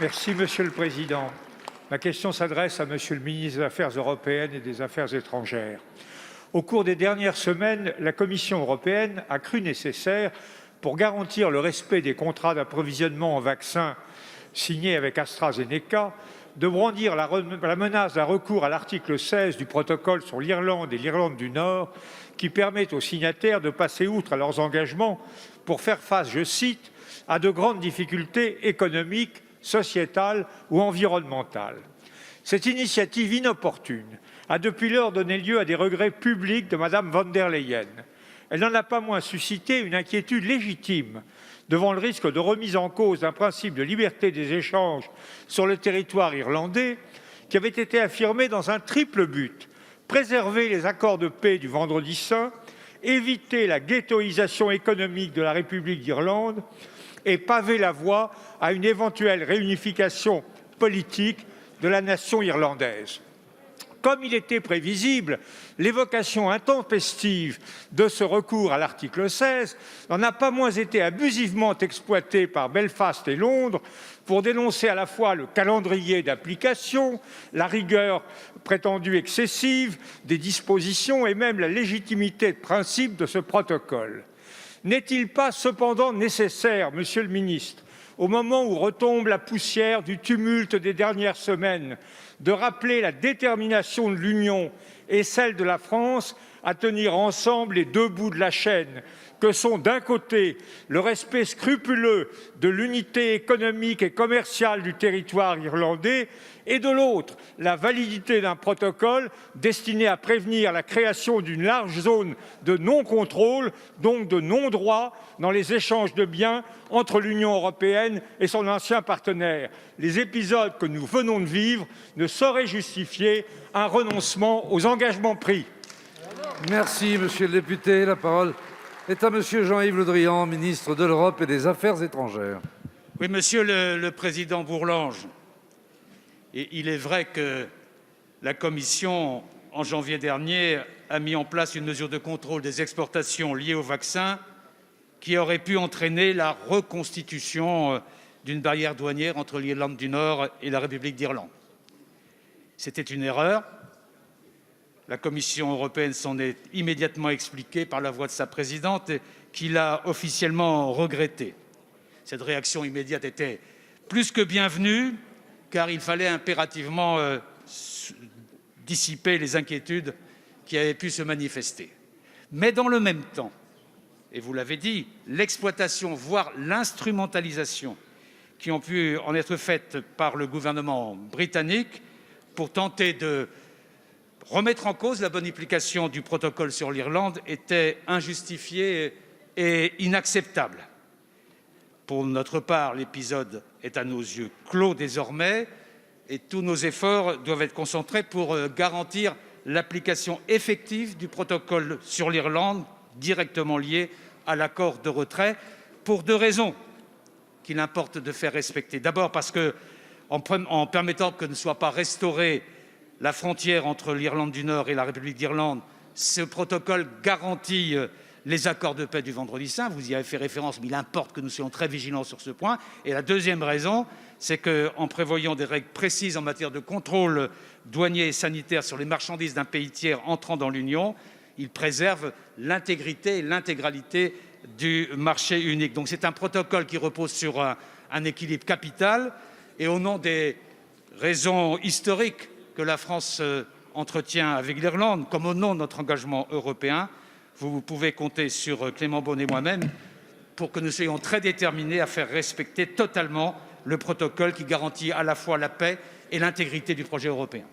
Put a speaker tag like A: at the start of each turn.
A: Merci, Monsieur le Président. Ma question s'adresse à Monsieur le ministre des Affaires européennes et des Affaires étrangères. Au cours des dernières semaines, la Commission européenne a cru nécessaire, pour garantir le respect des contrats d'approvisionnement en vaccins signés avec AstraZeneca, de brandir la menace d'un recours à l'article 16 du protocole sur l'Irlande et l'Irlande du Nord, qui permet aux signataires de passer outre à leurs engagements pour faire face, je cite, « à de grandes difficultés économiques, sociétales ou environnementales ». Cette initiative inopportune a depuis lors donné lieu à des regrets publics de Mme von der Leyen. Elle n'en a pas moins suscité une inquiétude légitime devant le risque de remise en cause d'un principe de liberté des échanges sur le territoire irlandais qui avait été affirmé dans un triple but: préserver les accords de paix du Vendredi saint, éviter la ghettoisation économique de la République d'Irlande et paver la voie à une éventuelle réunification politique de la nation irlandaise. Comme il était prévisible, l'évocation intempestive de ce recours à l'article 16 n'en a pas moins été abusivement exploitée par Belfast et Londres pour dénoncer à la fois le calendrier d'application, la rigueur prétendue excessive des dispositions et même la légitimité de principe de ce protocole. N'est-il pas cependant nécessaire, Monsieur le ministre, au moment où retombe la poussière du tumulte des dernières semaines, de rappeler la détermination de l'Union et celle de la France à tenir ensemble les deux bouts de la chaîne, que sont d'un côté le respect scrupuleux de l'unité économique et commerciale du territoire irlandais et de l'autre la validité d'un protocole destiné à prévenir la création d'une large zone de non-contrôle, donc de non-droit, dans les échanges de biens entre l'Union européenne et son ancien partenaire. Les épisodes que nous venons de vivre ne sauraient justifier un renoncement aux engagements pris.
B: Merci, monsieur le député. La parole est à monsieur Jean-Yves Le Drian, ministre de l'Europe et des Affaires étrangères.
C: Oui, monsieur le président Bourlanges, il est vrai que la Commission, en janvier dernier, a mis en place une mesure de contrôle des exportations liées au vaccin qui aurait pu entraîner la reconstitution d'une barrière douanière entre l'Irlande du Nord et la République d'Irlande. C'était une erreur. La Commission européenne s'en est immédiatement expliquée par la voix de sa présidente, qui l'a officiellement regretté. Cette réaction immédiate était plus que bienvenue, car il fallait impérativement dissiper les inquiétudes qui avaient pu se manifester. Mais dans le même temps, et vous l'avez dit, l'exploitation, voire l'instrumentalisation qui ont pu en être faites par le gouvernement britannique pour tenter de remettre en cause la bonne application du protocole sur l'Irlande était injustifiée et inacceptable. Pour notre part, l'épisode est à nos yeux clos désormais et tous nos efforts doivent être concentrés pour garantir l'application effective du protocole sur l'Irlande directement lié à l'accord de retrait pour deux raisons qu'il importe de faire respecter. D'abord parce qu'en permettant que ne soit pas restaurée la frontière entre l'Irlande du Nord et la République d'Irlande, ce protocole garantit les accords de paix du Vendredi saint. Vous y avez fait référence, mais il importe que nous soyons très vigilants sur ce point. Et la deuxième raison, c'est qu'en prévoyant des règles précises en matière de contrôle douanier et sanitaire sur les marchandises d'un pays tiers entrant dans l'Union, il préserve l'intégrité et l'intégralité du marché unique. Donc c'est un protocole qui repose sur un équilibre capital. Et au nom des raisons historiques que la France entretient avec l'Irlande, comme au nom de notre engagement européen, vous pouvez compter sur Clément Beaune et moi-même pour que nous soyons très déterminés à faire respecter totalement le protocole qui garantit à la fois la paix et l'intégrité du projet européen.